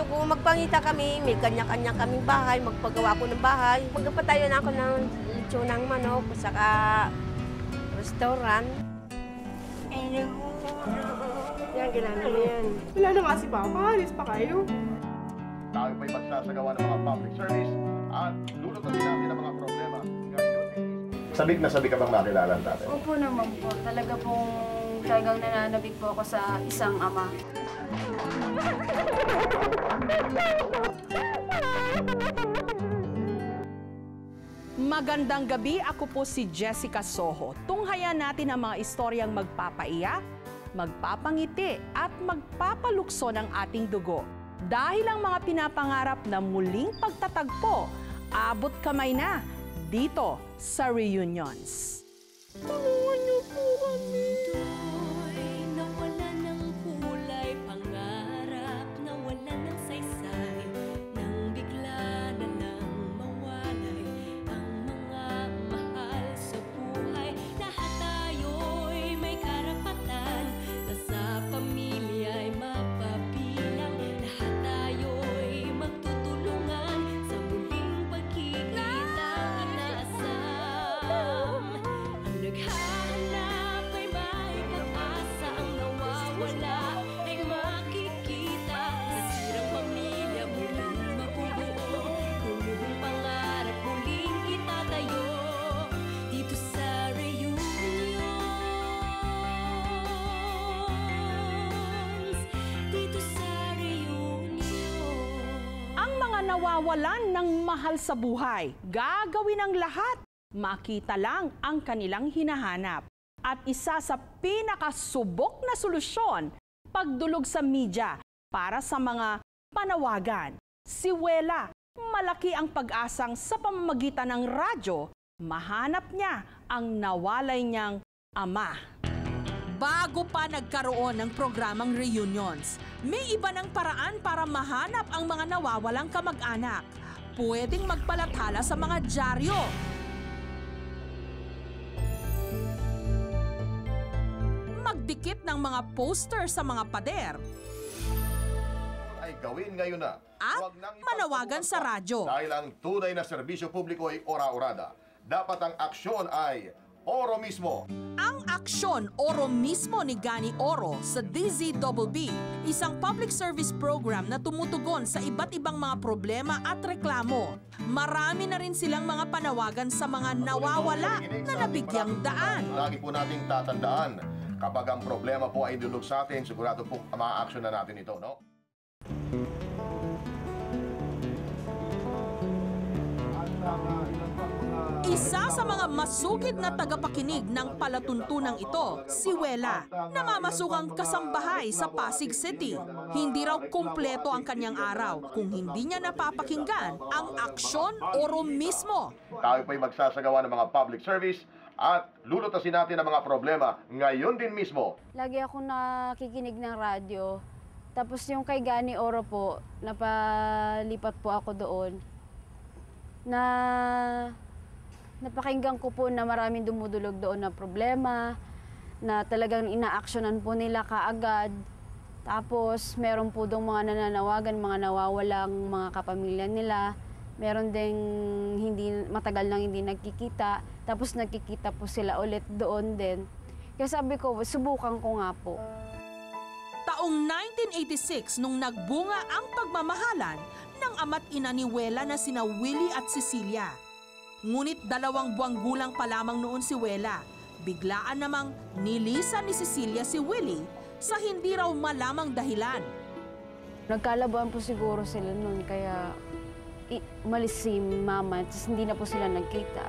kung magpangita kami, may kanya-kanya kaming bahay, magpagawa ko ng bahay. Magpatayo na ako ng lechonang manok, saka restaurant. Yan, kailangan mo yan. Wala na nga si Papa, alis pa kayo. Tayo pa'y magsasagawa ng mga public service at lulutusin natin ang mga problema. Sabik na sabik ka bang makilala natin? Opo naman po. Talaga pong talagang nananabik po ako sa isang ama. Magandang gabi, ako po si Jessica Soho. Tunghayan natin ang mga istoryang magpapaiyak, magpapangiti at magpapalukso ng ating dugo. Dahil ang mga pinapangarap na muling pagtatagpo, abot kamay na dito sa Reunions. Tulungan niyo po kami. Nawala ng kulay, pangarap, nawala ng saysay, nang bigla na lang mawalay ang mga mahal sa buhay. Lahat tayo'y may karapatan na sa pamilya'y mapabilang. Lahat tayo'y magtutulungan sa muling pagkikita inaasam. Ang naghahanap ay may pag-asa, ang nawawala ay makikita. Nasirang pamilya muling mabubuo, gumuhong pangarap muling itatayo dito sa Reunions. Dito sa Reunions. Ang mga nawawalan ng mahal sa buhay, gagawin ang lahat. Makita lang ang kanilang hinahanap. At isa sa pinakasubok na solusyon, pagdulog sa media para sa mga panawagan. Si Wela, malaki ang pag-asang sa pamamagitan ng radyo, mahanap niya ang nawalay niyang ama. Bago pa nagkaroon ng programang Reunions, may iba ng paraan para mahanap ang mga nawawalang kamag-anak. Pwedeng magpalathala sa mga dyaryo. Magdikit ng mga poster sa mga pader. Ay gawin ngayon na. At Huwag nang manawagan sa radyo. Dahil ang tunay na serbisyo publiko ay ora-orada. Dapat ang aksyon ay oro mismo. Ang aksyon Oro mismo ni Gani Oro sa DZBB, isang public service program na tumutugon sa iba't ibang mga problema at reklamo. Marami na rin silang mga panawagan sa mga nawawala na nabigyang daan. Lagi po nating tatandaan, kapag ang problema po ay dulog sa atin, sigurado po ma-action na natin ito, no? Isa sa mga masugid na tagapakinig ng palatuntunang ito, si Wela, namamasukang kasambahay sa Pasig City. Hindi raw kumpleto ang kanyang araw kung hindi niya napapakinggan ang aksyon Oro mismo. Tayo po'y magsasagawa ng mga public service at lulutasin natin ang mga problema ngayon din mismo. Lagi ako nakikinig ng radyo. Tapos yung kay Gani Oro po, napalipat po ako doon. Napakinggan ko po na maraming dumudulog doon na problema, na talagang ina-actionan po nila kaagad. Tapos meron po doon mga nananawagan, mga nawawalang mga kapamilya nila. Meron ding matagal nang hindi nagkikita. Tapos nagkikita po sila ulit doon din. Kaya sabi ko, subukan ko nga po. Taong 1986 nung nagbunga ang pagmamahalan ng ama't ina ni Wela na sina Willie at Cecilia. Ngunit 2 buwang gulang pa lamang noon si Wela. Biglaan namang nilisan ni Cecilia si Willie sa hindi raw malamang dahilan. Nagkalabuan po siguro sila noon, kaya umalis si mama, tapos hindi na po sila nagkita.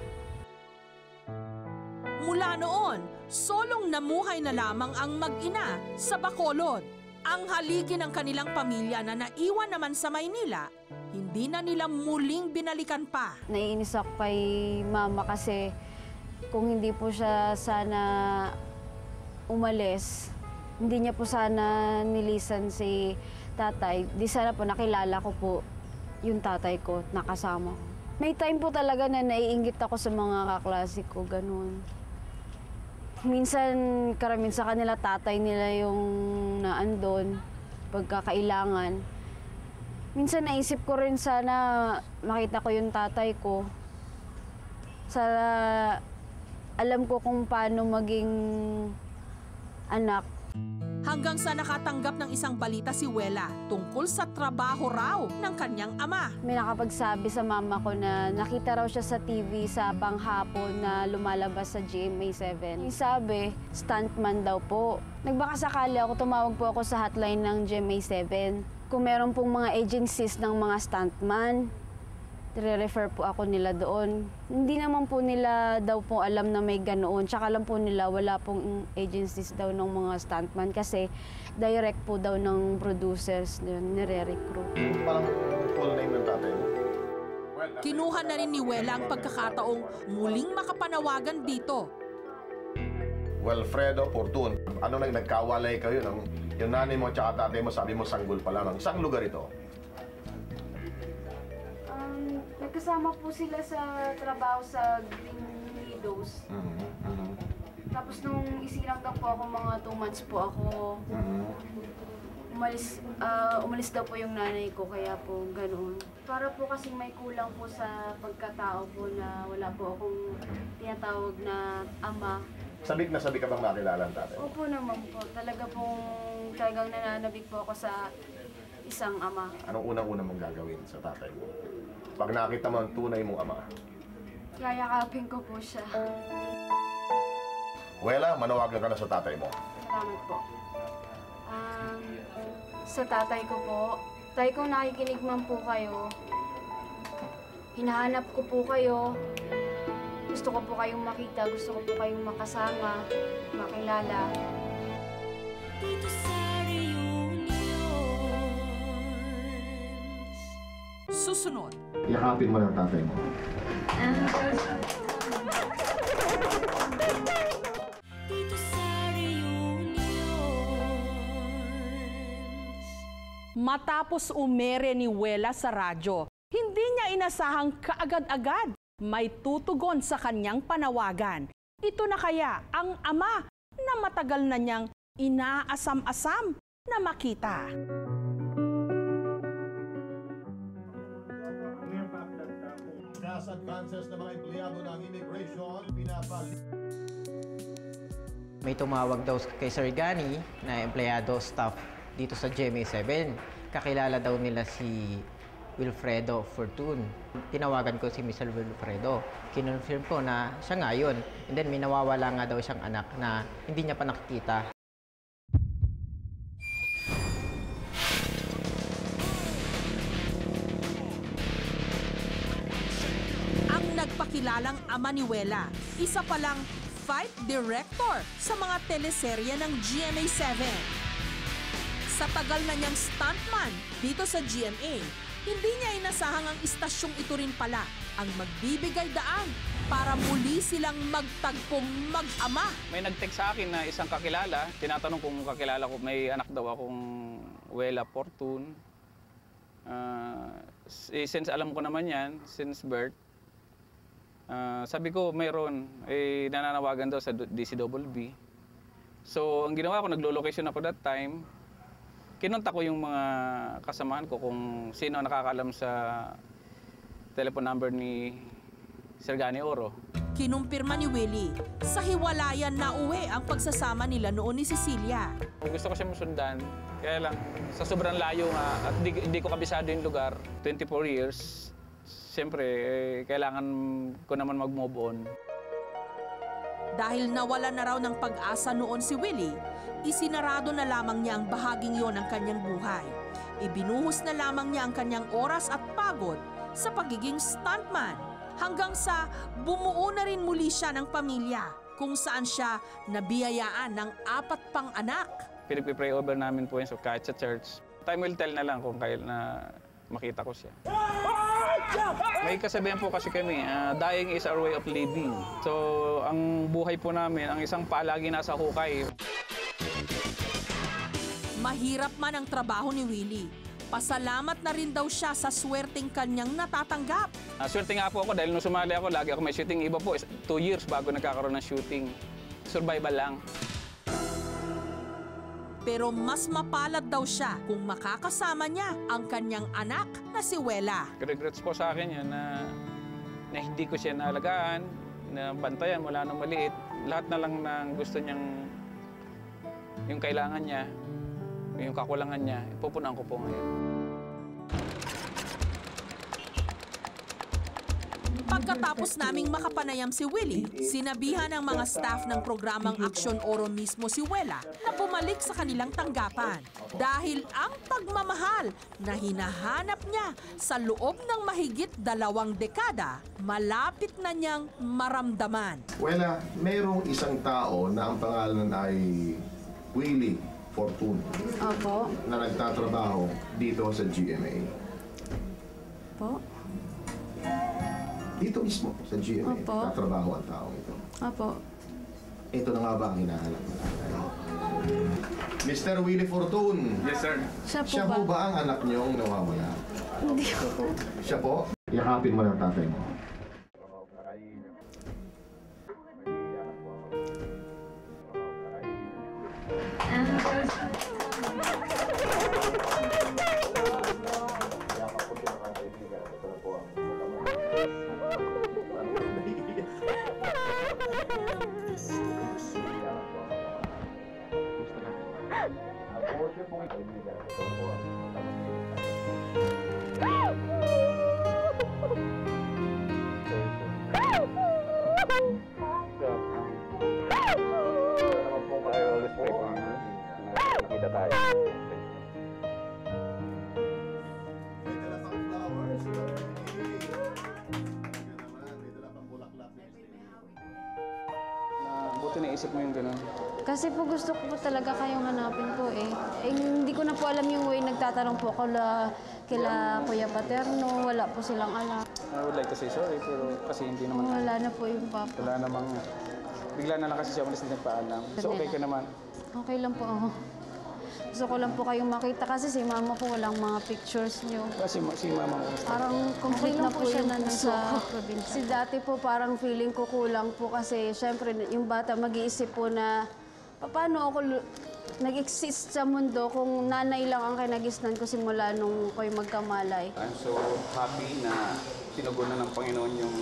Mula noon, solong namuhay na lamang ang mag-ina sa Bacolod. Ang haligi ng kanilang pamilya na naiwan naman sa Maynila, hindi na nila muling binalikan pa. Naiinis ako kay mama kasi kung hindi po siya sana umalis, hindi niya po sana nilisan si tatay. Di sana po nakilala ko po yung tatay ko, nakasama ko. May time po talaga na naiinggit ako sa mga kaklase ko, ganun. Minsan, karamihan sa kanila, tatay nila yung naandon, pagkakailangan. Minsan naisip ko rin sana makita ko yung tatay ko. Alam ko kung paano maging anak. Hanggang sa nakatanggap ng isang balita si Wela tungkol sa trabaho raw ng kanyang ama. May nakapagsabi sa mama ko na nakita raw siya sa TV sa panghapon na lumalabas sa GMA7. Yung sabi, stuntman daw po. Nagbakasakali ako, tumawag po ako sa hotline ng GMA7. Kung meron pong mga agencies ng mga stuntman, re-refer po ako nila doon. Hindi naman po nila daw po alam na may ganoon. Tsaka alam po nila wala pong agencies daw ng mga stuntman kasi direct po daw ng producers yun, nire-recruit. Parang full name ng tatay mo. Kinuha na rin ni Wela ang pagkakataong muling makapanawagan dito. Wilfredo Fortun. Ano nang nagkawalay kayo ng yung nanay mo at tatay mo, sabi mo sanggol pa lamang. Isang lugar ito? Nagkasama po sila sa trabaho sa Green Meadows. Tapos nung isilang daw po ako, mga 2 months po ako, umalis daw po yung nanay ko, kaya po ganoon. Para po kasi may kulang po sa pagkatao po na wala po akong tinatawag na ama. Sabik na sabik ka bang makilala ang tatay mo? Opo naman po, talagang nananabik po ako sa isang ama. Anong unang-unang mong gagawin sa tatay mo? Pag nakita mo ang tunay mong ama. Yayakapin ko po siya. Wela, manawagan ka na sa tatay mo. Salamat po. Sa tatay ko po, tay, kung nakikinig man po kayo, hinahanap ko po kayo. Gusto ko po kayong makita, gusto ko po kayong makasama, makilala. Dito sa reunions. Susunod, Yakapin mo ng tatay mo. Dito sa reunions. matapos umere ni Wela sa radyo, hindi niya inasahang kaagad-agad may tutugon sa kanyang panawagan. Ito na kaya ang ama na matagal na niyang inaasam-asam na makita. Cash advances ng mga empleyado ng immigration, May tumawag daw kay Sir Gani na empleyado staff dito sa GMA7. Kakilala daw nila si Wilfredo Fortun. Tinawagan ko si Mr. Wilfredo. Kinonfirm ko na siya nga yun. And then may nawawala nga daw siyang anak na hindi niya pa nakikita. Ang nagpakilalang ama ni Wela, isa palang fight director sa mga teleserye ng GMA7. Sa tagal na niyang stuntman dito sa GMA, hindi niya inasahang ang istasyong ito rin pala ang magbibigay daan para muli silang magtagpong mag-ama. May nag-text sa akin na isang kakilala, tinatanong kung kakilala ko, may anak daw akong Wela Fortun. Since alam ko naman yan, since birth, sabi ko mayroon, nananawagan daw sa DCWB. So ang ginawa ko, naglo-location ako that time. Kinontak ko yung mga kasamahan ko kung sino nakakalam sa telephone number ni Sir Gani Oro. Kinumpirma ni Willie, sa hiwalayan na uwi ang pagsasama nila noon ni Cecilia. Gusto ko siya masundan, kaya lang sa sobrang layo nga at di ko kabisado yung lugar, 24 years, siyempre kailangan ko naman mag-move on. Dahil nawala na raw ng pag-asa noon si Willie, isinarado na lamang niya ang bahaging yon ng kanyang buhay. Ibinuhos na lamang niya ang kanyang oras at pagod sa pagiging stuntman hanggang sa bumuo na rin muli siya ng pamilya kung saan siya nabiyayaan ng 4 pang anak. Pinag-pray over namin po yun, so kahit sa church. Time will tell na lang kung kailan na makita ko siya. May kasabihan po kasi kami, dying is our way of living. So ang buhay po namin, ang isang paa lagi nasa hukay. Mahirap man ang trabaho ni Willie. Pasalamat na rin daw siya sa swerteng kanyang natatanggap. Swerte nga po ako dahil nung sumali ako, lagi ako may shooting. Iba po, 2 years bago nagkakaroon ng shooting. Survival lang. Pero mas mapalad daw siya kung makakasama niya ang kanyang anak na si Wela. Regrets po sa akin yan na hindi ko siya naalagaan, na bantayan mula nung maliit. Lahat na lang ng gusto niyang, yung kailangan niya, yung kakulangan niya, ipupunan ko po ngayon. Pagkatapos naming makapanayam si Willie, sinabihan ng mga staff ng programang Aksyon Oro mismo si Wela na bumalik sa kanilang tanggapan. Dahil ang pagmamahal na hinahanap niya sa loob ng mahigit 2 dekada, malapit na niyang maramdaman. Wela, mayroong isang tao na ang pangalan ay Willie Fortune Opo. na nagtatrabaho dito sa GMA. Po. Dito mismo sa GMA, Opo. tatrabaho ang taong ito. Opo. Ito na nga ba ang hinahanap mo? Mr. Willie Fortune. Yes, sir. Siya po ba ang anak niyong nawawala? Hindi po. Siya po? Yakapin mo ng tatay mo. Buti naisip mo yung gano'n. Kasi po gusto ko po talaga kayong hanapin po eh. Hindi ko na po alam yung way. Nagtatanong po ako kila Kuya Paterno. Wala po silang alam. I would like to say sorry, pero kasi hindi naman. Wala na po yung papa. Wala namang. Bigla na lang kasi siya umalis na nagpaalam. So okay ka naman. Okay lang po ako. Gusto ko lang po kayong makita kasi si mama ko walang mga pictures niyo. Kasi si mama mo. Parang complete na po siya na sa probinsya. Si dati po parang feeling ko kulang po kasi syempre yung bata mag-iisip po na paano ako nag-exist sa mundo kung nanay lang ang kinagisnan ko simula nung ko'y magkamalay. I'm so happy na tinugunan ng Panginoon yung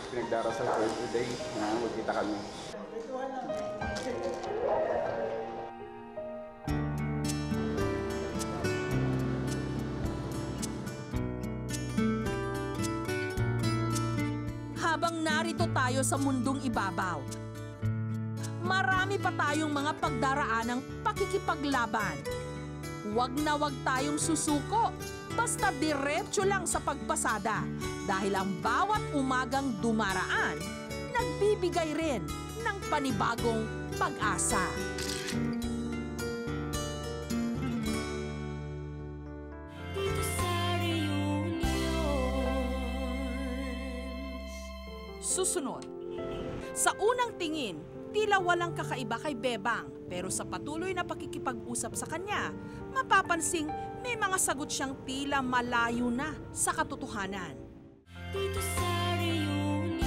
pinagdarasal ko today na magkita kami. Habang narito tayo sa mundong ibabaw, marami pa tayong mga pagdaraanang pakikipaglaban. Huwag na huwag tayong susuko, basta diretso lang sa pagpasada dahil ang bawat umagang dumaraan, nagbibigay rin ng panibagong pag-asa. Dito sa Reunions. Susunod. Sa unang tingin, tila walang kakaiba kay Bebang, pero sa patuloy na pakikipag-usap sa kanya, mapapansing may mga sagot siyang tila malayo na sa katotohanan. Dito sa Reunions.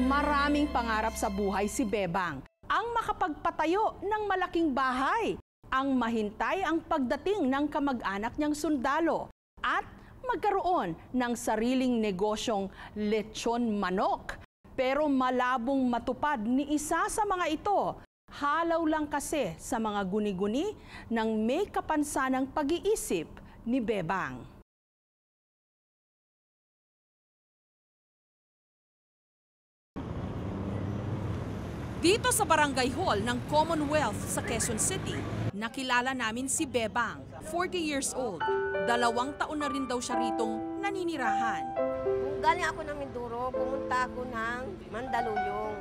Maraming pangarap sa buhay si Bebang. Ang makapagpatayo ng malaking bahay, ang mahintay ang pagdating ng kamag-anak niyang sundalo, at magkaroon ng sariling negosyong lechon manok. Pero malabong matupad ni isa sa mga ito. Halaw lang kasi sa mga guni-guni ng may kapansanang pag-iisip ni Bebang. Dito sa Barangay Hall ng Commonwealth sa Quezon City, nakilala namin si Bebang, 40 years old. 2 taon na rin daw siya ritong naninirahan. Galing ako ng Mindoro, pumunta ako ng Mandaluyong.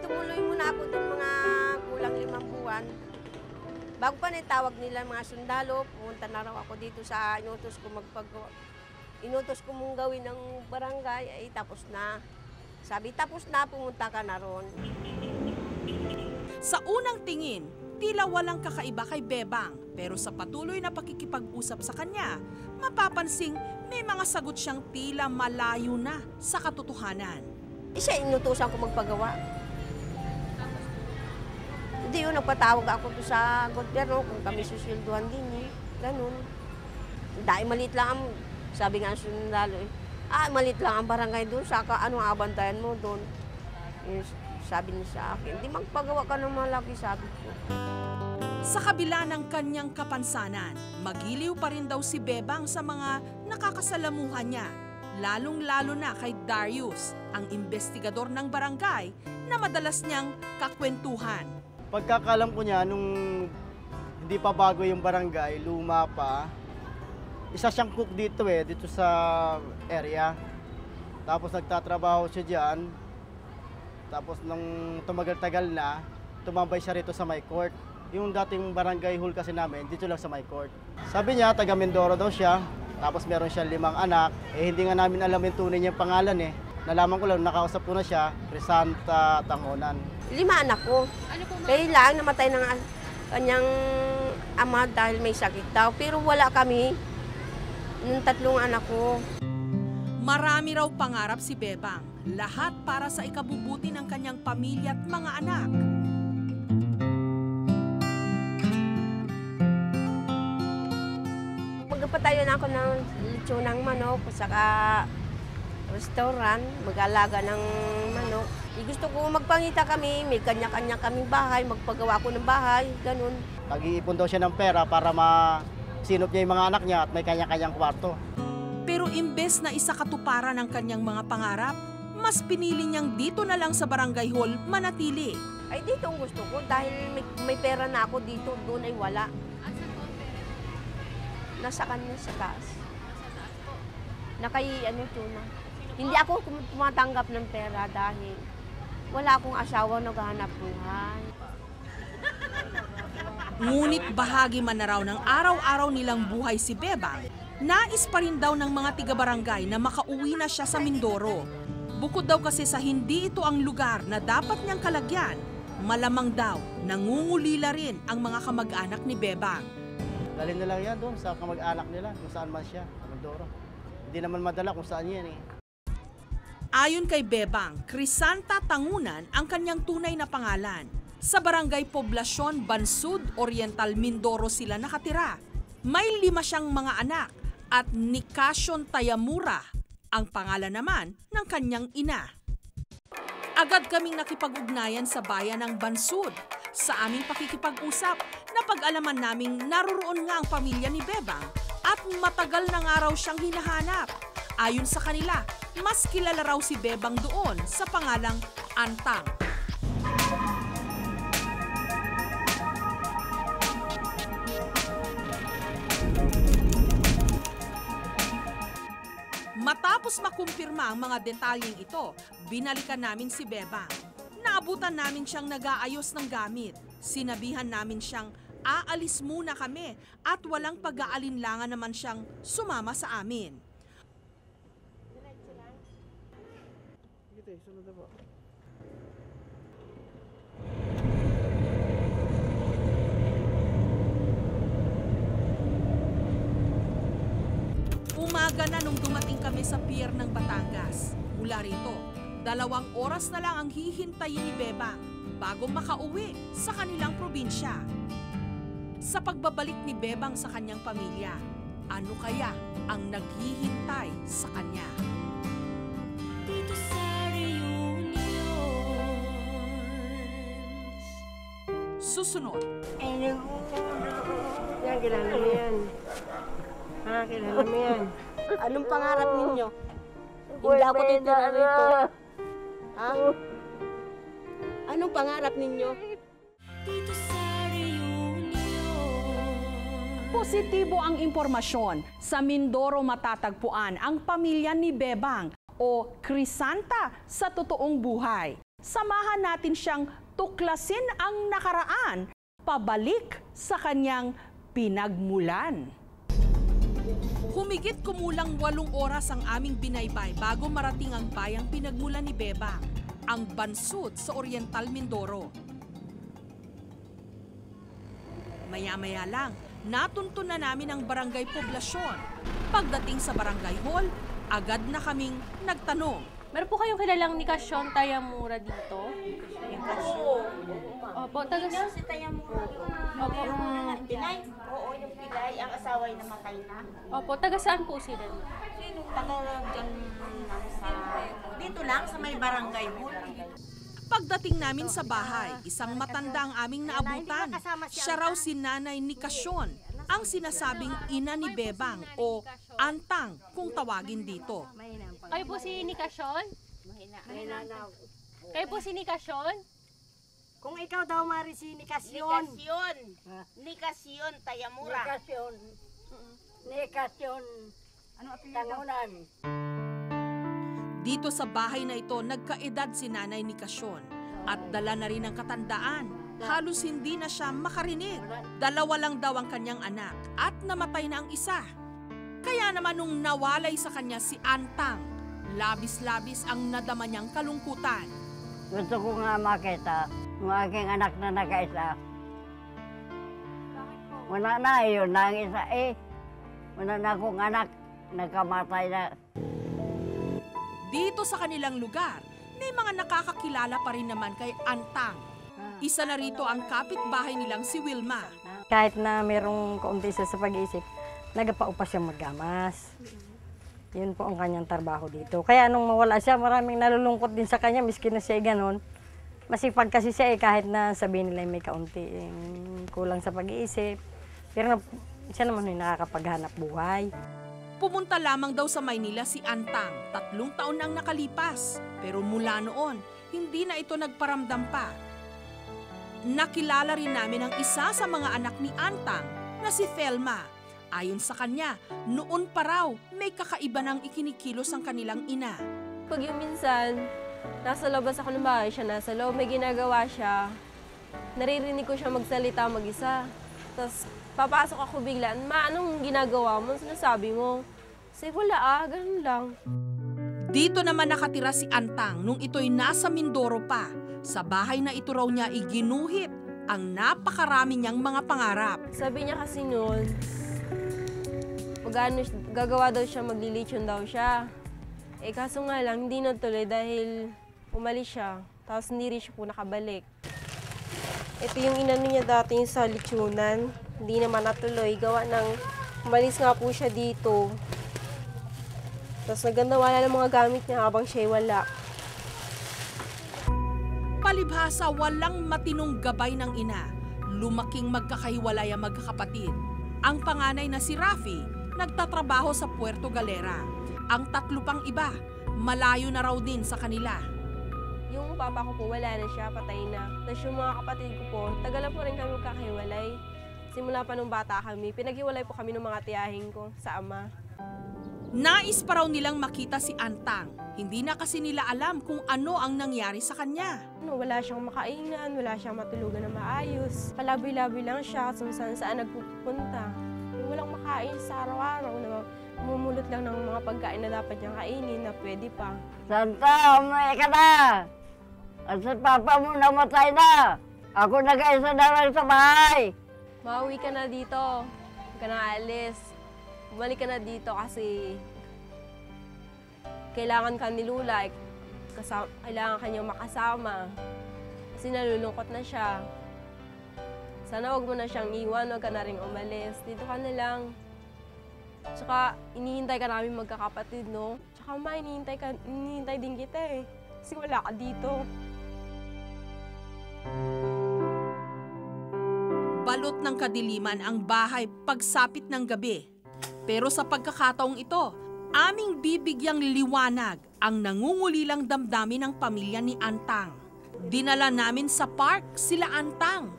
Tumuloy muna ako doon mga kulang 5 buwan. Bago pa naitawag nila mga sundalo, pumunta na raw ako dito sa inutos ko magpagawa. Inutos ko mong gawin ng barangay, ay tapos na. Sabi, tapos na, pumunta ka na ron. Sa unang tingin, tila walang kakaiba kay Bebang, pero sa patuloy na pakikipag-usap sa kanya, mapapansing may mga sagot siyang tila malayo na sa katotohanan. Siya inutusan ko magpagawa. Hindi yun, nagpatawag ako doon sa gobyerno kung kami susilduhan din eh. Ganun. Dahil maliit lang ang, sabi nga sundalo eh, maliit lang ang barangay doon, saka anong abantayan mo doon? Yung sabi niya sa akin, hindi magpagawa ka ng malaki, sabi ko. Sa kabila ng kanyang kapansanan, magiliw pa rin daw si Bebang sa mga nakakasalamuhan niya, lalong-lalo na kay Darius, ang investigador ng barangay na madalas niyang kakwentuhan. Pagkakalam ko niya, nung hindi pa bago yung barangay, luma pa, isa siyang cook dito dito sa area. Tapos nagtatrabaho siya dyan. Tapos nung tumagal-tagal na, tumambay siya rito sa my court. Yung dating barangay hall kasi namin, dito lang sa my court. Sabi niya, taga Mindoro daw siya. Tapos meron siya 5 anak. Hindi nga namin alam yung tunay niyang pangalan Nalaman ko lang, nakausap ko na siya, Crisanta Tangunan. 5 anak ko. Kaya lang namatay ng kanyang ama dahil may sakit daw. Pero wala kami ng 3 anak ko. Marami raw pangarap si Bebang, lahat para sa ikabubuti ng kanyang pamilya at mga anak. Magpatayo na ako ng lechon ng manok, saka restaurant, mag-alaga ng manok. Gusto ko magpangita kami, may kanya-kanya kaming bahay, magpagawa ko ng bahay, ganun. Nag-iipon daw siya ng pera para masinop niya yung mga anak niya at may kanya-kanyang kwarto. Pero imbes na isa katuparan ng kanyang mga pangarap, mas pinili niyang dito na lang sa barangay hall manatili. Ay dito ang gusto ko dahil may pera na ako dito, doon ay wala. Nasa kanya sa taas. Tuna. Hindi ako tumatanggap ng pera dahil wala akong asawa naghahanap buhay. Ngunit bahagi man na raw ng araw-araw nilang buhay si Bebang, nais pa rin daw ng mga tiga-barangay na makauwi na siya sa Mindoro. Bukod daw kasi sa hindi ito ang lugar na dapat niyang kalagyan, malamang daw nangungulila rin ang mga kamag-anak ni Bebang. Dalhin na lang yan doon sa kamag-anak nila, kung saan man siya, Mindoro. Hindi naman madala kung saan yan Ayon kay Bebang, Crisanta Tangunan ang kanyang tunay na pangalan. Sa barangay Poblasyon, Bansud, Oriental, Mindoro sila nakatira. May 5 siyang mga anak at Nicasio Tayamura ang pangalan naman ng kanyang ina. Agad kaming nakipag-ugnayan sa bayan ng Bansud. Sa aming pakikipag-usap, napag-alaman naming naroroon nga ang pamilya ni Bebang at matagal na nga raw siyang hinahanap. Ayon sa kanila, mas kilala raw si Bebang doon sa pangalang Antang. Matapos makumpirma ang mga detalyeng ito, binalikan namin si Bebang. Naabutan namin siyang nag-aayos ng gamit. Sinabihan namin siyang aalis muna kami at walang pag-aalinlangan naman siyang sumama sa amin. Umaga na nung dumating kami sa pier ng Batangas. Mula rito, 2 oras na lang ang hihintayin ni Bebang bago makauwi sa kanilang probinsya. Sa pagbabalik ni Bebang sa kanyang pamilya, ano kaya ang naghihintay sa kanya? Dito sa reunions. Susunod. Yan, kilala mo yan. Kilala mo yan. Anong pangarap ninyo? Hindi ako titira rito. Anong pangarap ninyo? Dito sa reunions. Positibo ang impormasyon. Sa Mindoro matatagpuan ang pamilya ni Bebang o Crisanta sa totoong buhay. Samahan natin siyang tuklasin ang nakaraan, pabalik sa kanyang pinagmulan. Humigit kumulang 8 oras ang aming binaybay bago marating ang bayang pinagmulan ni Bebang, ang Bansud sa Oriental Mindoro. Maya-maya lang, natuntun na namin ang barangay Poblasyon. Pagdating sa barangay hall, agad na kaming nagtanong. Meron po kayong kilalang Nicasio Tayamura dito? Opo, taga Si Tayamura. Opo. Yung Pinay? Oo, yung Pinay. Ang asawa ay namatay na. Opo, taga saan po sila? Sino? Taga dyan lang sa... Dito lang, sa may barangay hall. Pagdating namin sa bahay, isang matanda ang aming naabutan. Siya raw si Nanay Nikasyon, ang sinasabing ina ni Bebang o Antang kung tawagin dito. Kayo po si Nikasyon? Kayo po si Nikasyon? Kung ikaw daw, Mari, si Nikasyon. Nikasyon, Tayamura. Nikasyon. Tangunan. Dito sa bahay na ito, nagkaedad si Nanay Nikasyon at dala na rin ang katandaan. Halos hindi na siya makarinig. 2 lang daw ang kanyang anak at namatay na ang isa. Kaya naman nung nawalay sa kanya si Antang, labis-labis ang nadama niyang kalungkutan. Gusto ko nga makita ng aking anak na nakaisa. Wala na yun, nang isa wala na akong anak, nagkamatay na. Dito sa kanilang lugar, may mga nakakakilala pa rin naman kay Antang. Isa na rito ang kapitbahay nilang si Wilma. Kahit na mayroong kaunti siya sa pag-iisip, nagpaupa siya maggamas. Yun po ang kanyang trabaho dito. Kaya nung mawala siya, maraming nalulungkot din sa kanya, miski na siya ganon. Masipag kasi siya kahit na sabihin nila may kaunti kulang sa pag-iisip. Pero siya naman yung nakakapaghanap buhay. Pumunta lamang daw sa Maynila si Antang, 3 taon nang nakalipas. Pero mula noon, hindi na ito nagparamdam pa. Nakilala rin namin ang isa sa mga anak ni Antang na si Thelma. Ayon sa kanya, noon pa raw may kakaiba ng ikinikilos ang kanilang ina. Pag yung minsan, nasa labas ako ng bahay, siya nasa loob, may ginagawa siya, naririnig ko siya magsalita mag-isa. Tapos papasok ako bigla, anong ginagawa mo? Sinasabi mo? Kasi wala ganun lang. Dito naman nakatira si Antang nung ito'y nasa Mindoro pa. Sa bahay na ito raw niya iginuhit ang napakarami niyang mga pangarap. Sabi niya kasi noon, gagawa daw siya, maglilitsyon daw siya. Kaso nga lang, hindi natuloy dahil umalis siya. Tapos hindi rin siya po nakabalik. Ito yung inano niya dati sa litsunan. Hindi naman natuloy. Gawa ng, umalis nga po siya dito. Tapos nagandawala ng mga gamit niya habang siya'y wala. Palibhasa walang matinong gabay ng ina. Lumaking magkakahiwalay ang magkakapatid. Ang panganay na si Rafi, nagtatrabaho sa Puerto Galera. Ang 3 pang iba, malayo na raw din sa kanila. Yung papa ko po, wala na siya, patay na. Tapos yung mga kapatid ko po, tagal na po rin kami magkakahiwalay. Simula pa nung bata kami, pinaghiwalay po kami ng mga tiyahin ko sa ama. Nais pa raw nilang makita si Antang. Hindi na kasi nila alam kung ano ang nangyari sa kanya. Wala siyang makainan, wala siyang matulugan na maayos. Palaboy-laboy lang siya kung saan nagpupunta. Walang makain sa araw-araw. Mumulot lang ng mga pagkain na dapat niyang kainin na pwede pa. Santa, umuwi ka na! At si papa mo namatay na! Ako nag-aisa na lang sa bahay! Mauwi ka na dito. Huwag ka na alis. Bumalik ka na dito kasi kailangan ka ni Lula. Kailangan ka niyang makasama. Kasi nalulungkot na siya. Sana wag mo na siyang iwan, wag ka na rin umalis. Dito ka na lang. Tsaka inihintay ka namin magkakapatid, no? Tsaka inihintay din kita eh. Kasi wala ka dito. Balot ng kadiliman ang bahay pagsapit ng gabi. Pero sa pagkakataong ito, aming bibigyang liwanag ang nangungulilang damdamin ng pamilya ni Antang. Dinala namin sa park sila Antang.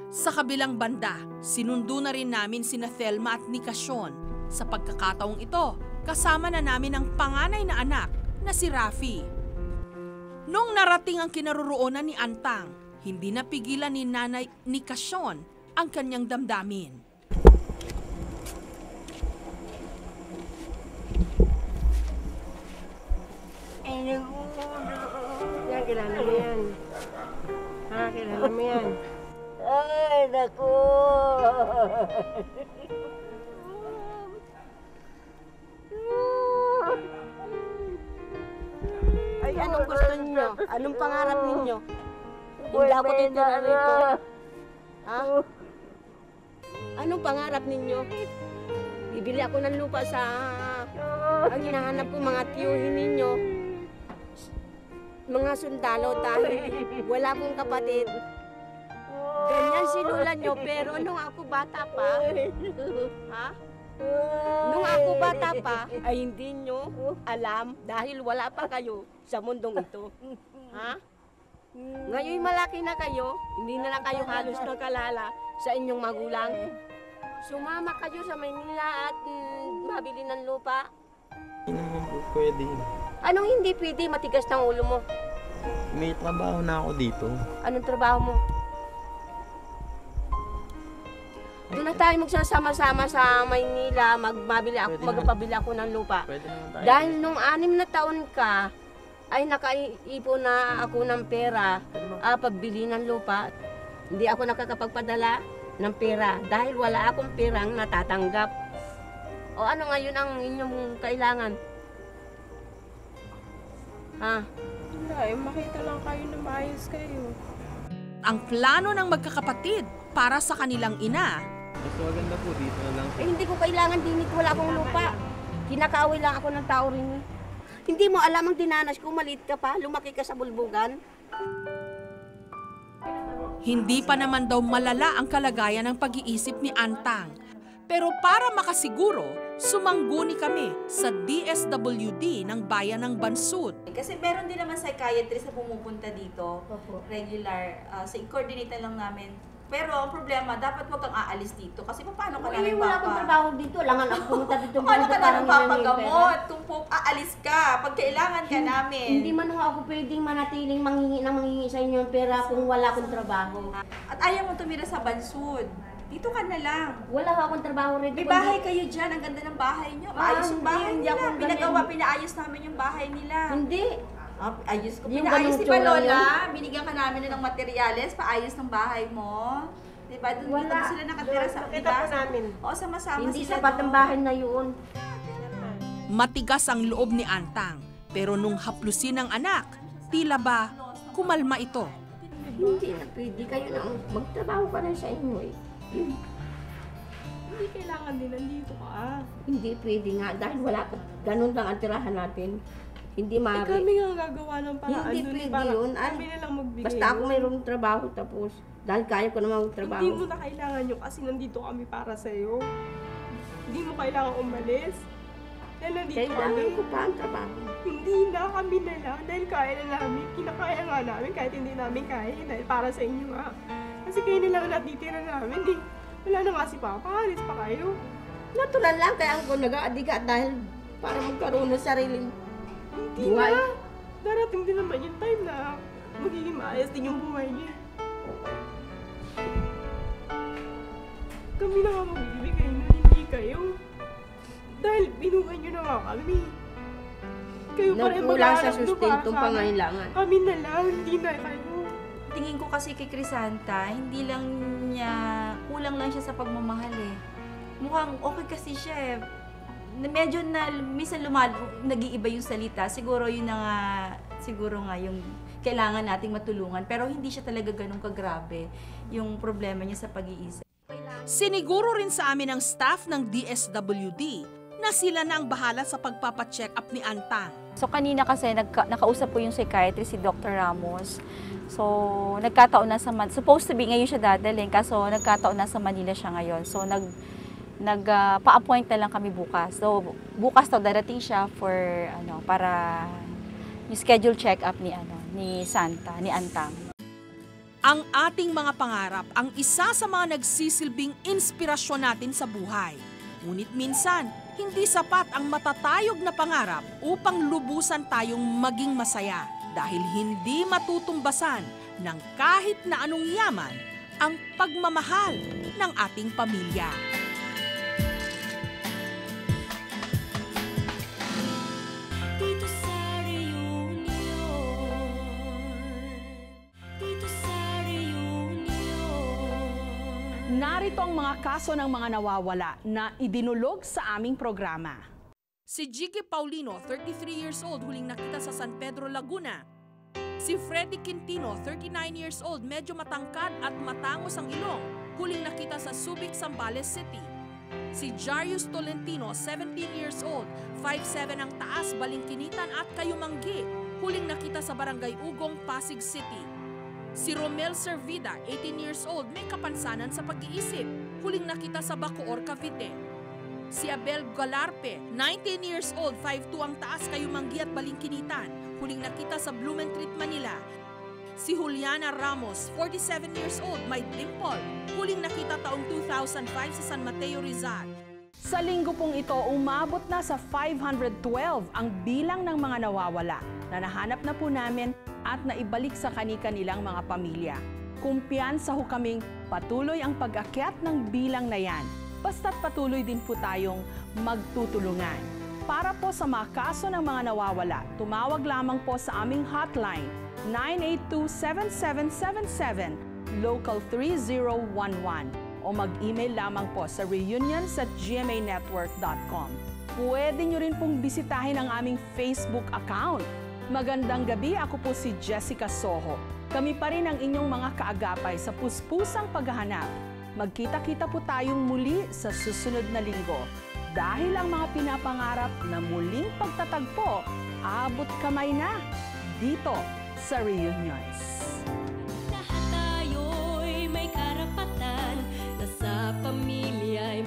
Sa kabilang banda, sinundo na rin namin sina Thelma at Nikasyon. Sa pagkakataong ito, kasama na namin ang panganay na anak na si Rafi. Nung narating ang kinaroroonan ni Antang, hindi napigilan ni Nanay Nikasyon ang kanyang damdamin. Yan, kilala mo yan. Ha, kilala mo yan. Ay, naku! Ay, anong gusto niyo? Anong pangarap ninyo? Hindi ako titira rito. Ha? Anong pangarap ninyo? Bibili ako ng lupa sa... Ang hinahanap ko mga tiyuhin ninyo. Mga sundalo dahil wala akong kapatid. Ganyan si Lola nyo, pero nung ako bata pa, ha? Nung ako bata pa, ay hindi nyo alam dahil wala pa kayo sa mundong ito. Ha? Ngayon malaki na kayo, hindi na kayo halos nakalala sa inyong magulang. Sumama kayo sa Maynila at mabili ng lupa. Hindi naman po pwede. Anong hindi pwede? Matigas ng ulo mo. May trabaho na ako dito. Anong trabaho mo? Doon na tayo magsasama-sama sa Maynila, magpabili ako ng lupa. Pwede naman tayo. Dahil nung 6 na taon ka, ay nakaipon na ako ng pera, pagbili ng lupa. Hindi ako nakakapagpadala ng pera dahil wala akong perang natatanggap. O ano ngayon ang inyong kailangan? Ha? Wala, makita lang kayo na maayos kayo. Ang plano ng magkakapatid para sa kanilang ina. Mas maganda po dito na lang. Hindi ko kailangan dinit, wala akong lupa. Kinakaaway lang ako ng tao rin. Hindi mo alam ang dinanas ko, maliit ka pa, lumaki ka sa bulbugan. Hindi pa naman daw malala ang kalagayan ng pag-iisip ni Antang. Pero para makasiguro, sumangguni kami sa DSWD ng Bayan ng Bansud. Kasi meron din naman psychiatrist na pumupunta dito, regular. I-coordinate lang namin. Pero ang problema, dapat wag kang aalis dito. Kasi paano ka namin wala akong trabaho dito, langan ako pumunta dito. Paano ka namin papagamot kung aalis ka, pag kailangan ka namin? Hindi man ako pwedeng manatiling manghingi sa inyo ng pera kung wala akong trabaho. At ayaw mo tumira sa Bansud. Dito ka na lang. Wala akong trabaho rin. May bahay kayo dyan, ang ganda ng bahay nyo. Maayos yung bahay nila. Pinaayos namin yung bahay nila. Hindi. Ayos ko. Yung Pinaayos, ganung di ba tsura Lola? Binigyan ka namin ng materyales, paayos ng bahay mo. Di ba? Doon dito sila nakatira sa Kita po namin. O, sama-sama Hindi sila sapat ang bahay na yun. Matigas ang loob ni Antang. Pero nung haplusin ng anak, tila ba kumalma ito. Hindi na pwede. Kayo na magtrabaho ka na sa inyo eh. Hindi kailangan din nandito ka. Hindi pwede nga dahil wala ka. Ganun lang ang tirahan natin. Hindi maaari. Kami nga gagawa ng paraan. Hindi dun, pwede para yun. Kami na lang magbigay. Basta ako mayroong trabaho tapos. Dahil kaya ko naman magtrabaho. Hindi mo na kailangan yun kasi nandito kami para sa'yo. Hindi mo kailangan umalis. Dahil nandito Kailangan kami. ko pa ang trabaho. Hindi na kami na lang. Dahil kaya na namin. Kinakaya nga namin kahit hindi namin kaya. Dahil para sa inyo nga. Kasi kayo na lang natitira namin. Di, wala na nga si Papa. Alis pa kayo. Natural lang kaya ako nag-aadiga dahil para magkaroon ng sariling Hindi buhay. na. Darating din naman yung time na magiging maayos din yung buhay niya. Kami na nga magbibigay na hindi kayo. Dahil binuhay niyo na nga kami. Kayo pa rin Nagkulang sa mag-aaral sustentong para sa pangailangan. Kami na lang, hindi na kayo. Tingin ko kasi kay Crisanta, hindi lang niya, kulang lang siya sa pagmamahal eh. Mukhang okay kasi siya eh. Medyo na, minsan nag-iiba yung salita. Siguro yun na nga, siguro nga yung kailangan nating matulungan. Pero hindi siya talaga ganun kagrabe yung problema niya sa pag-iisip. Siniguro rin sa amin ng staff ng DSWD na sila na ang bahala sa pagpapacheck up ni Antang. So kanina kasi nakausap ko yung psychiatrist, si Dr. Ramos. So nagkataon na supposed to be ngayon siya dadalhin, kaso nagkataon na sa Manila siya ngayon. So pa-appoint na lang kami bukas. So bukas daw darating siya for para yung schedule check-up ni Santa, ni Antang. Ang ating mga pangarap ang isa sa mga nagsisilbing inspirasyon natin sa buhay. Ngunit minsan, hindi sapat ang matatayog na pangarap upang lubusan tayong maging masaya dahil hindi matutumbasan ng kahit na anong yaman ang pagmamahal ng ating pamilya. Dito sa reunion, dito sa reunion. Narito ang mga kaso ng mga nawawala na idinulog sa aming programa. Si Jiggy Paulino, 33 years old, huling nakita sa San Pedro, Laguna. Si Freddy Quintino, 39 years old, medyo matangkad at matangos ang ilong, huling nakita sa Subic, Zambales City. Si Jarius Tolentino, 17 years old, 5'7" ang taas, balingkinitan at kayumanggi, huling nakita sa Barangay Ugong, Pasig City. Si Romel Servida, 18 years old, may kapansanan sa pag-iisip, huling nakita sa Bacoor, Cavite. Si Abel Galarpe, 19 years old, 5'2" ang taas, kayumanggi at balingkinitan, huling nakita sa Blumentritt, Manila. Si Juliana Ramos, 47 years old, may dimple, huling nakita taong 2005 sa San Mateo, Rizal. Sa linggo pong ito, umabot na sa 512 ang bilang ng mga nawawala na nahanap na po namin at naibalik sa kani-kanilang mga pamilya. Kumpiyansa ho kaming patuloy ang pag-akyat ng bilang na yan. Basta't patuloy din po tayong magtutulungan. Para po sa mga kaso ng mga nawawala, tumawag lamang po sa aming hotline 982-7777, local 3011 o mag-email lamang po sa reunions@gmanetwork.com. Pwede nyo rin pong bisitahin ang aming Facebook account. Magandang gabi, ako po si Jessica Soho. Kami pa rin ang inyong mga kaagapay sa puspusang paghahanap. Magkita-kita po tayong muli sa susunod na linggo. Dahil ang mga pinapangarap na muling pagtatagpo, abot kamay na dito sa Reunions. Lahat tayo'y may karapatan na sa pamilya ay